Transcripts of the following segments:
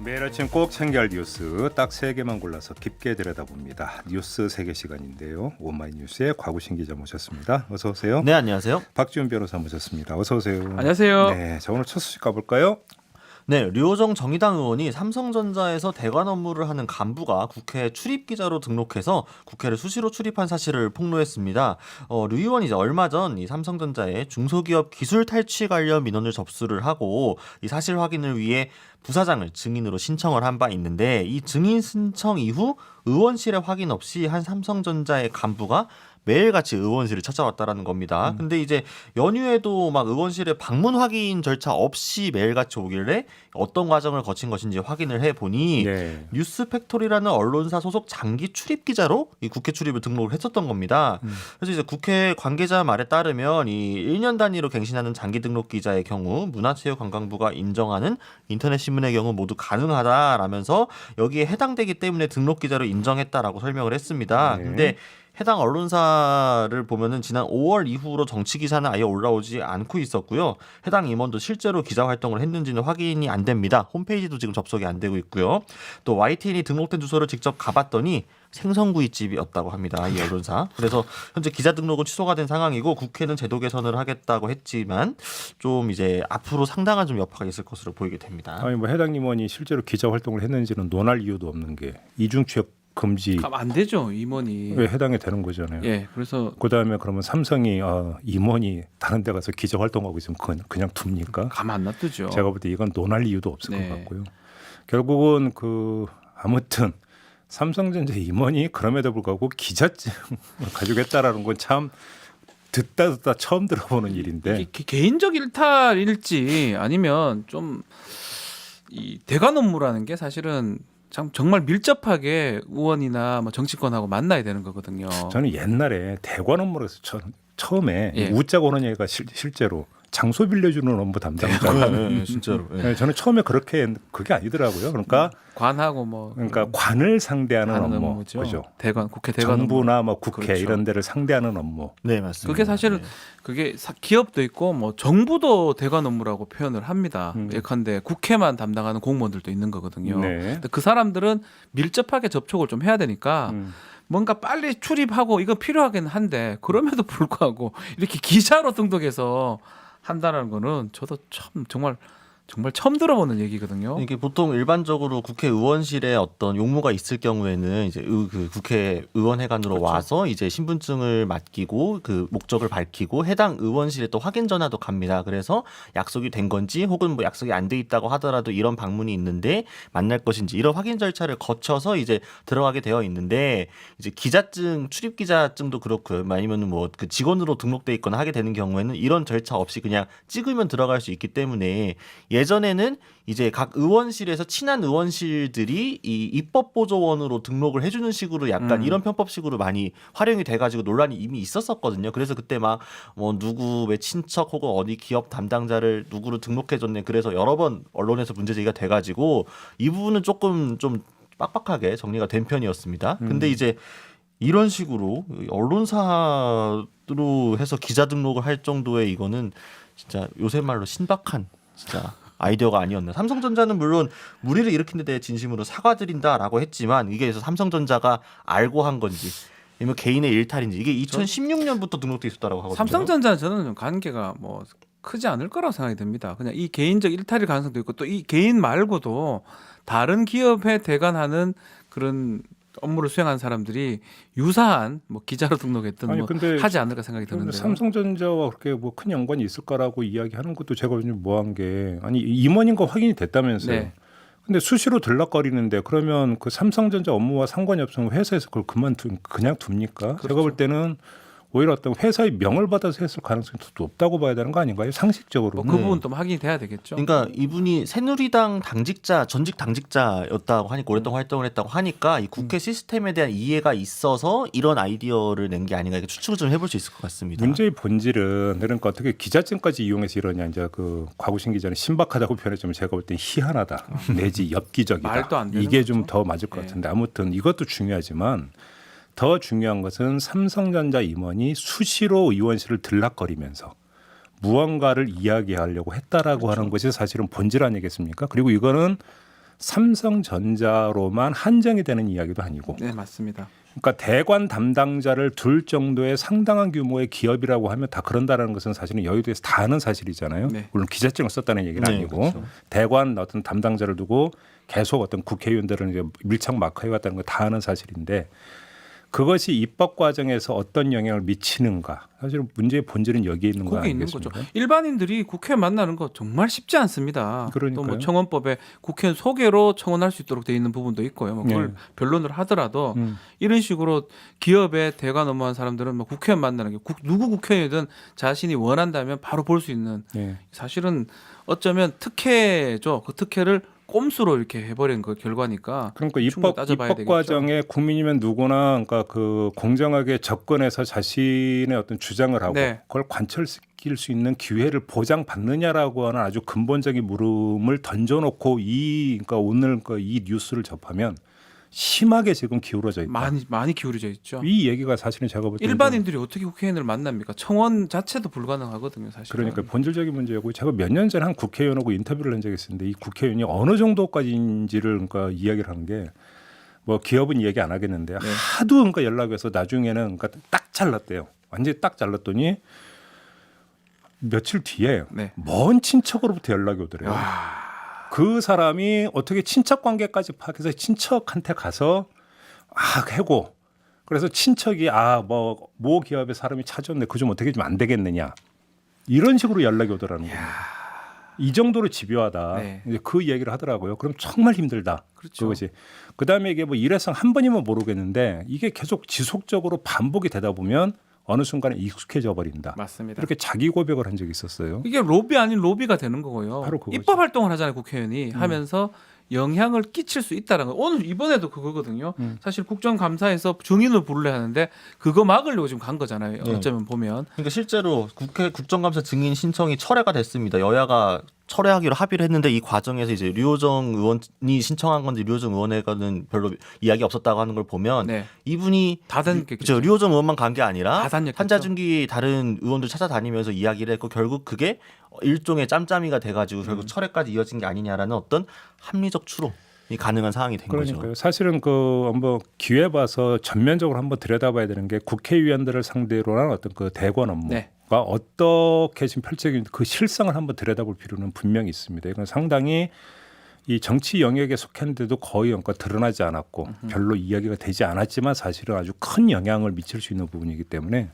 매일 아침 꼭 챙겨야 할 뉴스 딱 3개만 골라서 깊게 들여다봅니다. 뉴스 3개 시간인데요. 오마이뉴스의 곽우신 기자 모셨습니다. 어서 오세요. 네, 안녕하세요. 박지훈 변호사 모셨습니다. 어서 오세요. 안녕하세요. 네, 자 오늘 첫 소식 가볼까요? 네, 류호정 정의당 의원이 삼성전자에서 대관 업무를 하는 간부가 국회 출입 기자로 등록해서 국회를 수시로 출입한 사실을 폭로했습니다. 류 의원이 이제 얼마 전 이 삼성전자의 중소기업 기술 탈취 관련 민원을 접수를 하고 이 사실 확인을 위해 부사장을 증인으로 신청을 한 바 있는데 이 증인 신청 이후 의원실에 확인 없이 한 삼성전자의 간부가 매일같이 의원실을 찾아왔다라는 겁니다. 근데 이제 연휴에도 막 의원실에 방문 확인 절차 없이 매일같이 오길래 어떤 과정을 거친 것인지 확인을 해보니 네. 뉴스팩토리라는 언론사 소속 장기 출입 기자로 이 국회 출입을 등록을 했었던 겁니다. 그래서 이제 국회 관계자 말에 따르면 이 1년 단위로 갱신하는 장기 등록 기자의 경우 문화체육관광부가 인정하는 인터넷 신문의 경우 모두 가능하다라면서 여기에 해당되기 때문에 등록 기자로 인정했다라고 설명을 했습니다. 네. 근데 해당 언론사를 보면은 지난 5월 이후로 정치 기사는 아예 올라오지 않고 있었고요. 해당 임원도 실제로 기자 활동을 했는지는 확인이 안 됩니다. 홈페이지도 지금 접속이 안 되고 있고요. 또 YTN이 등록된 주소를 직접 가봤더니 생선구이집이었다고 합니다. 이 언론사. 그래서 현재 기자 등록은 취소가 된 상황이고 국회는 제도 개선을 하겠다고 했지만 좀 이제 앞으로 상당한 좀 여파가 있을 것으로 보이게 됩니다. 아니 뭐 해당 임원이 실제로 기자 활동을 했는지는 논할 이유도 없는 게 이중취업 금지 가면 안 되죠, 임원이. 왜 해당이 되는 거잖아요. 예, 그래서 그다음에 그러면 삼성이 임원이 다른 데 가서 기자 활동하고 있으면 그냥 둡니까? 가만 안 놔두죠. 제가 볼 때 이건 논할 이유도 없을 네. 것 같고요. 결국은 아무튼 삼성전자 임원이 그럼에도 불구하고 기자증을 가지고 했다라는 건 참 듣다 처음 들어보는 일인데. 개인적 일탈일지 아니면 좀 이 대관 업무라는 게 사실은 참 정말 밀접하게 의원이나 뭐 정치권하고 만나야 되는 거거든요. 저는 옛날에 대관 업무로 해서 처음에 예. 웃자고 오는 얘기가 실제로 장소 빌려주는 업무 담당자. 네, 진짜로. 네. 저는 처음에 그게 아니더라고요. 그러니까 관하고 뭐 관을 상대하는 하는 업무, 업무죠. 그죠? 대관 국회 대관 정부나 뭐 국회 그렇죠. 이런 데를 상대하는 업무. 네, 맞습니다. 그게 사실은 네. 그게 기업도 있고 뭐 정부도 대관 업무라고 표현을 합니다. 예컨대 국회만 담당하는 공무원들도 있는 거거든요. 네. 근데 그 사람들은 밀접하게 접촉을 좀 해야 되니까 뭔가 빨리 출입하고 이거 필요하긴 한데 그럼에도 불구하고 이렇게 기자로 등록해서 한다는 거는 저도 정말 처음 들어보는 얘기거든요. 이게 보통 일반적으로 국회의원실에 어떤 용무가 있을 경우에는 이제 그 국회의원회관으로 그렇죠. 와서 이제 신분증을 맡기고 그 목적을 밝히고 해당 의원실에 또 확인 전화도 갑니다. 그래서 약속이 된 건지 혹은 뭐 약속이 안 돼 있다고 하더라도 이런 방문이 있는데 만날 것인지 이런 확인 절차를 거쳐서 이제 들어가게 되어 있는데 이제 기자증 출입 기자증도 그렇고요. 아니면 뭐 그 직원으로 등록돼 있거나 하게 되는 경우에는 이런 절차 없이 그냥 찍으면 들어갈 수 있기 때문에 예전에는 이제 각 의원실에서 친한 의원실들이 이 입법보조원으로 등록을 해주는 식으로 약간 이런 편법식으로 많이 활용이 돼가지고 논란이 이미 있었었거든요. 그래서 그때 막 뭐 누구의 친척 혹은 어디 기업 담당자를 누구로 등록해줬네. 그래서 여러 번 언론에서 문제 제기가 돼가지고 이 부분은 조금 좀 빡빡하게 정리가 된 편이었습니다. 근데 이제 이런 식으로 언론사로 해서 기자 등록을 할 정도의 이거는 진짜 요새 말로 신박한 진짜 아이디어가 아니었나. 삼성전자는 물론 물의를 일으킨 데 대해 진심으로 사과드린다라고 했지만 이게 그래서 삼성전자가 알고 한 건지 아니면 개인의 일탈인지 이게 2016년부터 등록돼 있었다라고 하거든요. 삼성전자는 저는 좀 관계가 뭐 크지 않을 거라고 생각이 듭니다. 그냥 이 개인적 일탈일 가능성도 있고 또 이 개인 말고도 다른 기업에 대관하는 그런 업무를 수행한 사람들이 유사한 뭐 기자로 등록했든 아니, 뭐 근데 하지 않을까 생각이 드는데요. 삼성전자와 그렇게 뭐 큰 연관이 있을까라고 이야기하는 것도 제가 좀 뭐한 게 아니 임원인 거 확인이 됐다면서요. 네. 근데 수시로 들락거리는데 그러면 그 삼성전자 업무와 상관이 없으면 회사에서 그걸 그냥 둡니까? 그렇죠. 제가 볼 때는 오히려 어떤 회사의 명을 받아서 했을 가능성이 더 높다고 봐야 되는 거 아닌가요? 상식적으로. 뭐 그 부분 또 확인이 돼야 되겠죠. 그러니까 이분이 새누리당 당직자 전직 당직자였다고 하니까 오랫동안 활동을 했다고 하니까 이 국회 시스템에 대한 이해가 있어서 이런 아이디어를 낸 게 아닌가 이렇게 추측을 좀 해볼 수 있을 것 같습니다. 문제의 본질은 그러니까 어떻게 기자증까지 이용해서 이러냐 이제 그 곽우신 기자는 신박하다고 표현했지만 제가 볼 땐 희한하다 내지 엽기적이다. 말도 안 되는 이게 거죠. 좀 더 맞을 것 네. 같은데 아무튼 이것도 중요하지만 더 중요한 것은 삼성전자 임원이 수시로 의원실을 들락거리면서 무언가를 이야기하려고 했다라고 그렇죠. 하는 것이 사실은 본질 아니겠습니까? 그리고 이거는 삼성전자로만 한정이 되는 이야기도 아니고, 네, 맞습니다. 그러니까 대관 담당자를 둘 정도의 상당한 규모의 기업이라고 하면 다 그런다라는 것은 사실은 여의도에서 다 아는 사실이잖아요. 네. 물론 기자증을 썼다는 얘기는 네, 아니고 그렇죠. 대관 어떤 담당자를 두고 계속 어떤 국회의원들은 이제 밀착 마크해 왔다는 거 다 아는 사실인데, 그것이 입법 과정에서 어떤 영향을 미치는가, 사실 문제의 본질은 여기에 있는 거 거기 있는 아니겠습니까? 거죠. 일반인들이 국회 만나는 거 정말 쉽지 않습니다. 또 그러니까요. 뭐 청원법에 국회의원 소개로 청원할 수 있도록 돼 있는 부분도 있고요. 뭐 그걸 네. 변론을 하더라도 음. 이런 식으로 기업에 대관 업무한 사람들은 뭐 국회의원 만나는 게 누구 국회의원이든 자신이 원한다면 바로 볼 수 있는, 네. 사실은 어쩌면 특혜죠. 그 특혜를 꼼수로 이렇게 해버린 그 결과니까. 그러니까 충분히 입법 따져봐야 되겠죠. 과정에 국민이면 누구나 그러니까 그 공정하게 접근해서 자신의 어떤 주장을 하고 네. 그걸 관철시킬 수 있는 기회를 보장받느냐라고 하는 아주 근본적인 물음을 던져놓고 그러니까 오늘 이 뉴스를 접하면 심하게 지금 기울어져 있다. 많이 기울어져 있죠. 이 얘기가 사실은 제가 볼 때는 일반인들이 어떻게 국회의원을 만납니까? 청원 자체도 불가능하거든요, 사실. 그러니까 본질적인 문제고, 제가 몇 년 전에 한 국회의원하고 인터뷰를 한 적이 있었는데 이 국회의원이 어느 정도까지인지를 그러니까 이야기를 한 게, 뭐 기업은 이야기 안 하겠는데 네. 하도 그러니까 연락이 와서 나중에는 그러니까 딱 잘랐대요. 완전히 딱 잘랐더니 며칠 뒤에 네. 먼 친척으로부터 연락이 오더래요. 그 사람이 어떻게 친척 관계까지 파악해서 친척한테 가서 해고. 그래서 친척이 모 기업의 사람이 찾아왔는데 그 좀 어떻게 좀 안 되겠느냐, 이런 식으로 연락이 오더라는 거예요. 이 정도로 집요하다. 네. 이제 그 얘기를 하더라고요. 그럼 정말 힘들다. 그렇죠. 그것이. 그다음에 이게 뭐 일회성 한 번이면 모르겠는데 이게 계속 지속적으로 반복이 되다 보면 어느 순간에 익숙해져 버린다. 맞습니다. 이렇게 자기 고백을 한 적이 있었어요. 이게 로비 아닌 로비가 되는 거고요. 바로 그거죠. 입법 활동을 하잖아요, 국회의원이. 하면서 영향을 끼칠 수 있다는 거. 오늘 이번에도 그거거든요. 사실 국정감사에서 증인을 부르려 하는데 그거 막으려고 지금 간 거잖아요. 네. 어쩌면 보면. 그러니까 실제로 국회 국정감사 증인 신청이 철회가 됐습니다. 여야가 철회하기로 합의를 했는데 이 과정에서 이제 류호정 의원이 신청한 건지 류호정 의원에게는 별로 이야기 없었다고 하는 걸 보면 네. 이분이 다 다녔겠죠. 그렇죠. 류호정 의원만 간 게 아니라 다 다녔겠죠. 한자중기 다른 의원들 찾아다니면서 이야기를 했고 결국 그게 일종의 짬짬이가 돼가지고 결국 철회까지 이어진 게 아니냐라는 어떤 합리적 추론이 가능한 상황이 된 그러니까요. 거죠. 사실은 한번 기회 봐서 전면적으로 한번 들여다봐야 되는 게, 국회의원들을 상대로 한 어떤 그 대권 업무가 네. 어떻게 지금 펼쳐지는지 그 실상을 한번 들여다볼 필요는 분명히 있습니다. 이건 상당히 이 정치 영역에 속했는데도 거의 그러니까 드러나지 않았고 별로 이야기가 되지 않았지만 사실은 아주 큰 영향을 미칠 수 있는 부분이기 때문에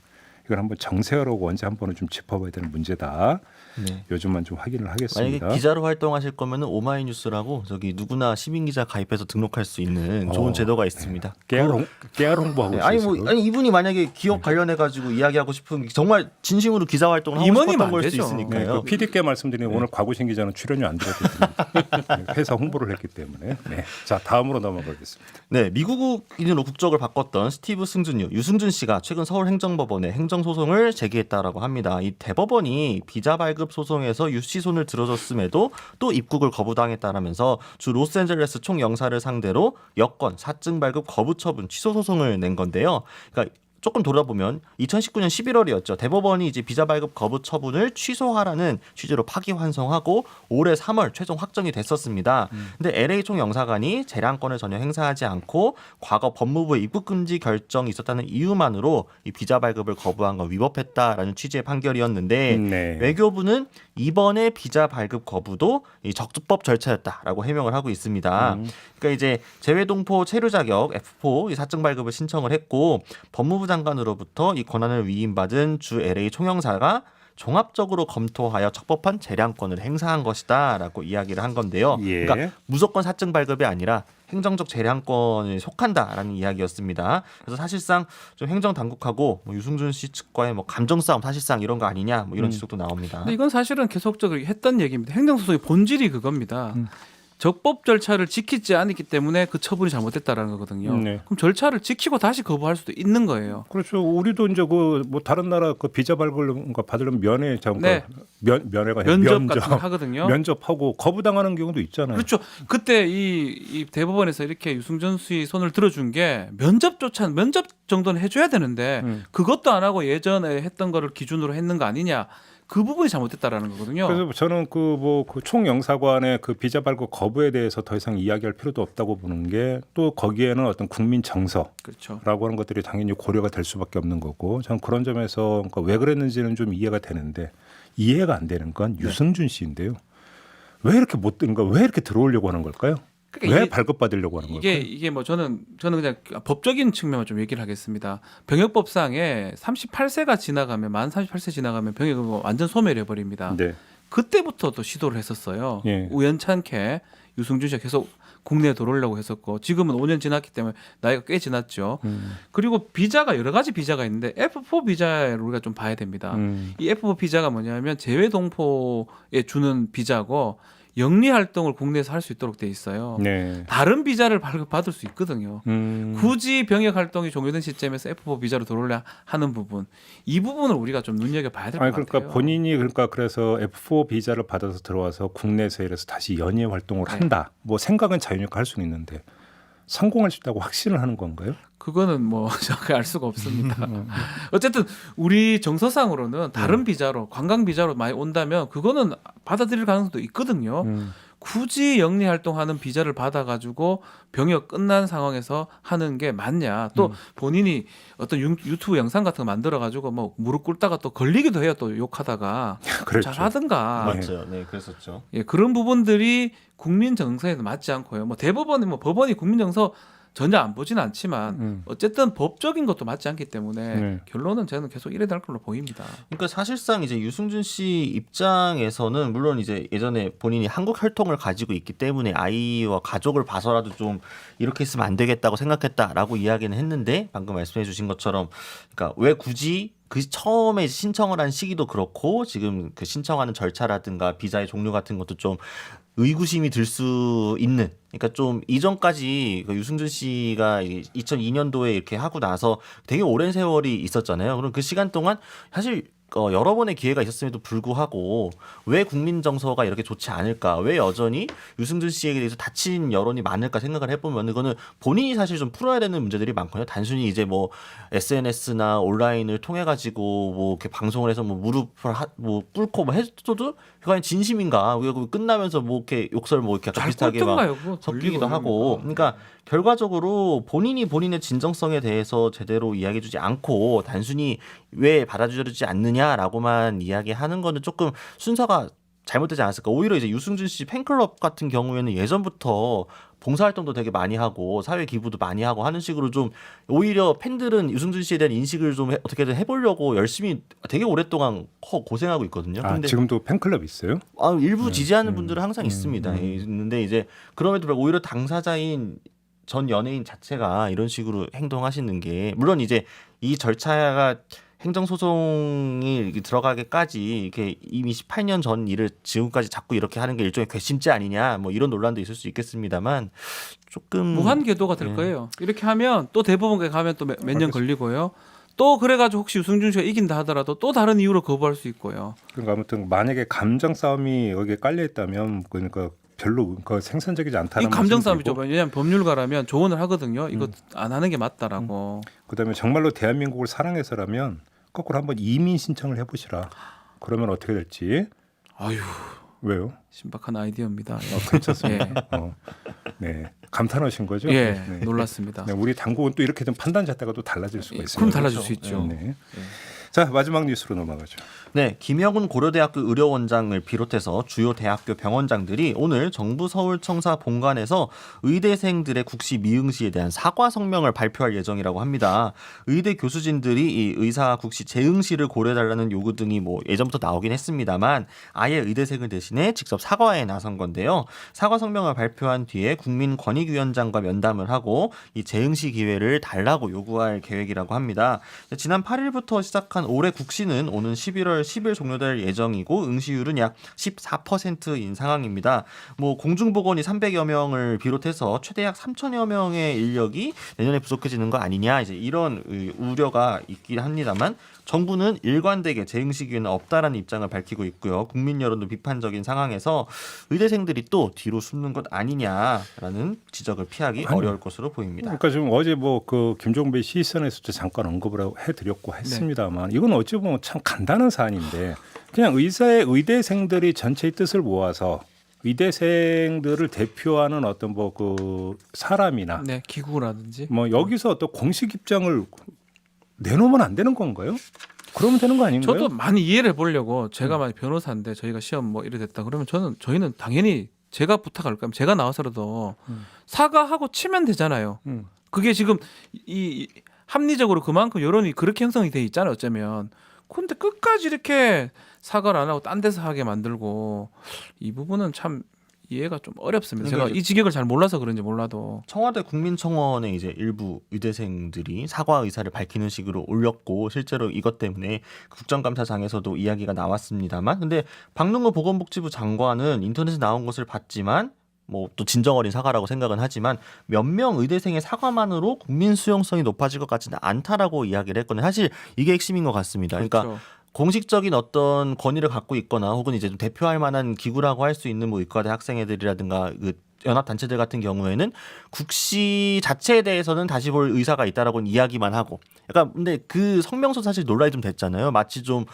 이걸 한번 정색하고 언제 한 번은 좀 짚어봐야 되는 문제다. 네. 요즘만 좀 확인을 하겠습니다. 만약에 기자로 활동하실 거면은 오마이뉴스라고 저기 누구나 시민 기자 가입해서 등록할 수 있는 좋은 제도가 있습니다. 깨알 홍보하고 네, 아니 있어요. 뭐 아니 이분이 만약에 기업 관련해 가지고 이야기하고 싶은 정말 진심으로 기자 활동을 하고 임원이면 싶었던 안 걸 수 되죠. 있으니까요. PD께 말씀드리는 오늘 과구신 기자는 출연료 안 드렸거든요. 회사 홍보를 했기 때문에. 네. 자, 다음으로 넘어가겠습니다. 네, 미국인으로 국적을 바꿨던 스티브 승준유, 유승준 씨가 최근 서울행정법원에 행정소송을 제기했다라고 합니다. 이 대법원이 비자 발급 소송에서 유 씨 손을 들어줬음에도 또 입국을 거부당했다라면서 주 로스앤젤레스 총영사를 상대로 여권 사증 발급 거부 처분 취소 소송을 낸 건데요. 그러니까 조금 돌아보면 2019년 11월이었죠. 대법원이 이제 비자 발급 거부 처분을 취소하라는 취지로 파기환송하고 올해 3월 최종 확정이 됐었습니다. 근데 LA 총영사관이 재량권을 전혀 행사하지 않고 과거 법무부의 입국 금지 결정이 있었다는 이유만으로 이 비자 발급을 거부한 건 위법했다라는 취지의 판결이었는데 네. 외교부는 이번에 비자 발급 거부도 이 적법적 절차였다라고 해명을 하고 있습니다. 그러니까 이제 재외동포 체류 자격 F4 이 사증 발급을 신청을 했고 법무부 장관으로부터 이 권한을 위임받은 주 LA 총영사가 종합적으로 검토하여 적법한 재량권을 행사한 것이다라고 이야기를 한 건데요. 예. 그러니까 무조건 사증 발급이 아니라 행정적 재량권에 속한다라는 이야기였습니다. 그래서 사실상 좀 행정 당국하고 뭐 유승준 씨 측과의 뭐 감정 싸움 사실상 이런 거 아니냐 뭐 이런 지적도 나옵니다. 근데 이건 사실은 계속적으로 했던 얘기입니다. 행정소송의 본질이 그겁니다. 적법 절차를 지키지 않았기 때문에 그 처분이 잘못됐다라는 거거든요. 네. 그럼 절차를 지키고 다시 거부할 수도 있는 거예요. 그렇죠. 우리도 이제 뭐 다른 나라 그 비자 발급을 받으려면 면회 네. 면회가 면접 같은 거 하거든요. 면접하고 거부당하는 경우도 있잖아요. 그렇죠. 그때 이 대법원에서 이렇게 유승준 씨 손을 들어준 게 면접 정도는 해줘야 되는데 그것도 안 하고 예전에 했던 거를 기준으로 했는 거 아니냐. 그 부분이 잘못됐다라는 거거든요. 그래서 저는 그 총영사관의 그 비자 발급 거부에 대해서 더 이상 이야기할 필요도 없다고 보는 게 또 거기에는 어떤 국민 정서라고 그렇죠. 하는 것들이 당연히 고려가 될 수밖에 없는 거고 저는 그런 점에서 그러니까 왜 그랬는지는 좀 이해가 되는데 이해가 안 되는 건 유승준 씨인데요. 왜 이렇게 못 그러니까 왜 이렇게 들어오려고 하는 걸까요? 그러니까 왜 이게- 발급받으려고 하는 걸까요? 이게 뭐 저는 그냥 법적인 측면만 좀 얘기를 하겠습니다. 병역법상에 38세가 지나가면 만 38세 지나가면 병역을 완전 소멸해 버립니다. 네. 그때부터 또 시도를 했었어요. 예. 우연찮게 유승준 씨가 계속 국내에 들어오려고 했었고 지금은 5년 지났기 때문에 나이가 꽤 지났죠. 그리고 비자가 여러 가지 비자가 있는데 F4 비자를 우리가 좀 봐야 됩니다. 이 F4 비자가 뭐냐면 재외 동포에 주는 비자고 영리 활동을 국내에서 할 수 있도록 돼 있어요. 네. 다른 비자를 발급받을 수 있거든요. 굳이 병역 활동이 종료된 시점에서 F4 비자로 들어오려 하는 부분, 이 부분을 우리가 좀 눈여겨 봐야 될 것 아니 같아요. 그러니까 본인이 그러니까 그래서 F4 비자를 받아서 들어와서 국내에서 이래서 다시 연예 활동을 네. 한다. 뭐 생각은 자유니까 할 수는 있는데 성공할 수 있다고 확신을 하는 건가요? 그거는 뭐 정확히 알 수가 없습니다. 어쨌든 우리 정서상으로는 다른 비자로 관광 비자로 많이 온다면 그거는 받아들일 가능성도 있거든요. 굳이 영리 활동하는 비자를 받아가지고 병역 끝난 상황에서 하는 게 맞냐? 또 본인이 어떤 유튜브 영상 같은 거 만들어가지고 뭐 무릎 꿇다가 또 걸리기도 해요. 또 욕하다가 그렇죠. 잘하든가. 맞죠. 네, 그랬었죠. 예, 그런 부분들이 국민 정서에 맞지 않고요. 뭐 대법원이 뭐 법원이 국민 정서 전혀 안 보지는 않지만 어쨌든 법적인 것도 맞지 않기 때문에 네. 결론은 저는 계속 이래 될 걸로 보입니다. 그러니까 사실상 이제 유승준 씨 입장에서는 물론 이제 예전에 본인이 한국 혈통을 가지고 있기 때문에 아이와 가족을 봐서라도 좀 이렇게 했으면 안 되겠다고 생각했다라고 이야기는 했는데 방금 말씀해 주신 것처럼 그러니까 왜 굳이 그 처음에 신청을 한 시기도 그렇고 지금 그 신청하는 절차라든가 비자의 종류 같은 것도 좀 의구심이 들 수 있는 그러니까 좀 이전까지 그 유승준 씨가 2002년도에 이렇게 하고 나서 되게 오랜 세월이 있었잖아요. 그럼 그 시간 동안 사실 여러 번의 기회가 있었음에도 불구하고 왜 국민 정서가 이렇게 좋지 않을까? 왜 여전히 유승준 씨에 대해서 닫힌 여론이 많을까 생각을 해보면 그거는 본인이 사실 좀 풀어야 되는 문제들이 많거든요. 단순히 이제 뭐 SNS나 온라인을 통해 가지고 뭐 이렇게 방송을 해서 뭐 무릎을 뭐 꿇고 뭐 해줘도 그게 진심인가? 그리고 끝나면서 뭐 이렇게 욕설 뭐 이렇게 약간 잘 비슷하게 막 꼴등가요, 그거 섞이기도 돌리고 하고, 그러니까 결과적으로 본인이 본인의 진정성에 대해서 제대로 이야기해주지 않고 단순히 왜 받아주지 않느냐라고만 이야기하는 거는 조금 순서가 잘못되지 않았을까. 오히려 이제 유승준 씨 팬클럽 같은 경우에는 예전부터 봉사활동도 되게 많이 하고 사회 기부도 많이 하고 하는 식으로 좀 오히려 팬들은 유승준 씨에 대한 인식을 좀 어떻게든 해보려고 열심히 되게 오랫동안 고생하고 있거든요. 아, 근데 지금도 팬클럽 있어요? 일부 지지하는 분들은 항상 있습니다. 있는데 이제 그럼에도 불구하고 오히려 당사자인 전 연예인 자체가 이런 식으로 행동하시는 게 물론 이제 이 절차가 행정소송이 들어가기까지 이렇게 이미 18년 전 일을 지금까지 자꾸 이렇게 하는 게 일종의 괘씸죄 아니냐 뭐 이런 논란도 있을 수 있겠습니다만 조금 무한 궤도가 될 거예요. 이렇게 하면 또 대법원에 가면 또 몇 년 걸리고요. 또 그래가지고 혹시 유승준 씨가 이긴다 하더라도 또 다른 이유로 거부할 수 있고요. 그러니까 아무튼 만약에 감정 싸움이 여기에 깔려 있다면 그러니까 별로 그 생산적이지 않다는 이 감정 말씀드리고, 싸움이죠. 왜냐하면 법률가라면 조언을 하거든요. 이거 안 하는 게 맞다라고. 그다음에 정말로 대한민국을 사랑해서라면 거꾸로 한번 이민 신청을 해보시라. 그러면 어떻게 될지. 아유, 왜요? 신박한 아이디어입니다. 괜찮습니다. 네, 감탄하신 거죠? 예, 네. 놀랐습니다. 네, 우리 당국은 또 이렇게 좀 판단 잣대가 또 달라질 수가 있습니다. 그럼 달라질 수 있죠. 네. 자, 마지막 뉴스로 넘어가죠. 네, 김영훈 고려대학교 의료원장을 비롯해서 주요 대학교 병원장들이 오늘 정부 서울청사 본관에서 의대생들의 국시 미응시에 대한 사과 성명을 발표할 예정이라고 합니다. 의대 교수진들이 이 의사 국시 재응시를 고려해달라는 요구 등이 뭐 예전부터 나오긴 했습니다만 아예 의대생을 대신해 직접 사과에 나선 건데요. 사과 성명을 발표한 뒤에 국민권익위원장과 면담을 하고 이 재응시 기회를 달라고 요구할 계획이라고 합니다. 지난 8일부터 시작한 올해 국시는 오는 11월 10일 종료될 예정이고 응시율은 약 14%인 상황입니다. 뭐 공중보건이 300여 명을 비롯해서 최대 약 3천여 명의 인력이 내년에 부족해지는 거 아니냐 이제 이런 우려가 있긴 합니다만 정부는 일관되게 재응시 기회는 없다라는 입장을 밝히고 있고요. 국민 여론도 비판적인 상황에서 의대생들이 또 뒤로 숨는 것 아니냐라는 지적을 피하기 어려울 것으로 보입니다. 그러니까 지금 어제 뭐 그 김종배 시선에서도 잠깐 언급을 해드렸고 했습니다만 이건 어찌 보면 참 간단한 사안인데 그냥 의대생들이 전체의 뜻을 모아서 의대생들을 대표하는 어떤 뭐 그 사람이나 네, 기구라든지. 뭐 여기서 어떤 공식 입장을 내놓으면 안 되는 건가요? 그러면 되는 거 아닌가요? 저도 많이 이해를 해보려고 제가 만약 변호사인데 저희가 시험 뭐 이래 됐다 그러면 저희는 당연히 제가 부탁할 거면 제가 나와서라도 사과하고 치면 되잖아요. 그게 지금 이 합리적으로 그만큼 여론이 그렇게 형성이 돼 있잖아요. 어쩌면. 근데 끝까지 이렇게 사과를 안 하고 딴 데서 하게 만들고 이 부분은 참 이해가 좀 어렵습니다. 제가 이 직역을 잘 몰라서 그런지 몰라도 청와대 국민청원에 이제 일부 의대생들이 사과 의사를 밝히는 식으로 올렸고 실제로 이것 때문에 국정감사장에서도 이야기가 나왔습니다만 근데 박능호 보건복지부 장관은 인터넷에 나온 것을 봤지만 뭐 또 진정 어린 사과라고 생각은 하지만 몇 명 의대생의 사과만으로 국민 수용성이 높아질 것 같지는 않다라고 이야기를 했거든요. 사실 이게 핵심인 것 같습니다. 그러니까 그렇죠. 공식적인 어떤 권위를 갖고 있거나 혹은 이제 좀 대표할 만한 기구라고 할 수 있는 뭐 의과대 학생회들이라든가 그 연합 단체들 같은 경우에는 국시 자체에 대해서는 다시 볼 의사가 있다라고는 이야기만 하고 약간 근데 그 성명서 사실 논란이 좀 됐잖아요. 마치 좀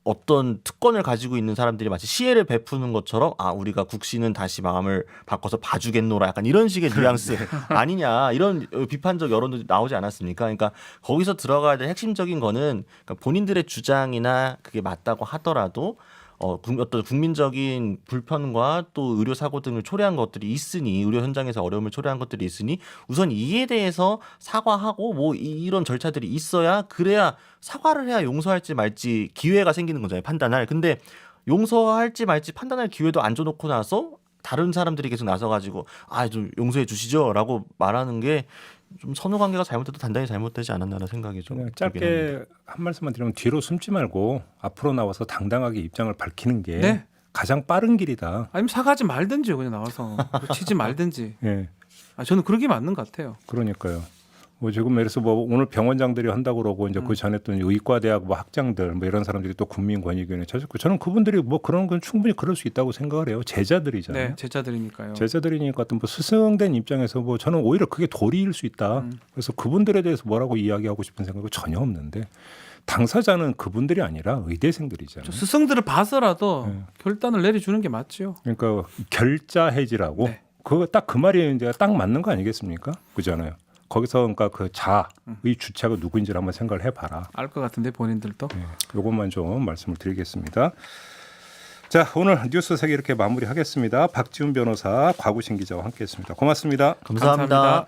어떤 특권을 가지고 있는 사람들이 마치 시혜를 베푸는 것처럼 아 우리가 국시는 다시 마음을 바꿔서 봐주겠노라 약간 이런 식의 뉘앙스 아니냐 이런 비판적 여론도 나오지 않았습니까? 그러니까 거기서 들어가야 될 핵심적인 거는 그러니까 본인들의 주장이나 그게 맞다고 하더라도 어떤 국민적인 불편과 또 의료 사고 등을 초래한 것들이 있으니 의료 현장에서 어려움을 초래한 것들이 있으니 우선 이에 대해서 사과하고 뭐 이런 절차들이 있어야 그래야 사과를 해야 용서할지 말지 기회가 생기는 거잖아요. 판단할. 근데 용서할지 말지 판단할 기회도 안 줘놓고 나서 다른 사람들이 계속 나서가지고 좀 용서해 주시죠라고 말하는 게 좀 선후 관계가 잘못돼도 단단히 잘못되지 않았나라는 생각이 좀 그냥 들긴 짧게 합니다. 한 말씀만 드리면 뒤로 숨지 말고 앞으로 나와서 당당하게 입장을 밝히는 게 네. 가장 빠른 길이다. 아니면 사과하지 말든지요. 그냥 나와서 치지 말든지. 예, 저는 그런 게 맞는 것 같아요. 그러니까요. 뭐 지금 예를 들어서 뭐 오늘 병원장들이 한다고 그러고 이제 그 전에 또 의과대학 뭐 학장들 뭐 이런 사람들이 또 국민권익위원회 찾았고 저는 그분들이 뭐 그런 건 충분히 그럴 수 있다고 생각을 해요. 제자들이잖아요. 네, 제자들이니까요. 제자들이니까 어떤 뭐 스승된 입장에서 뭐 저는 오히려 그게 도리일 수 있다. 그래서 그분들에 대해서 뭐라고 이야기하고 싶은 생각은 전혀 없는데 당사자는 그분들이 아니라 의대생들이잖아요. 스승들을 봐서라도 결단을 내려주는 게 맞지요. 그러니까 결자 해지라고 네. 그거 딱 그 말이 이제 딱 맞는 거 아니겠습니까? 그잖아요. 거기서 그러니까 그 자의 주체가 누구인지를 한번 생각을 해봐라. 알 것 같은데 본인들도. 이것만 좀 말씀을 드리겠습니다. 자, 오늘 뉴스 세계 이렇게 마무리하겠습니다. 박지훈 변호사, 곽우신 기자와 함께했습니다. 고맙습니다. 감사합니다.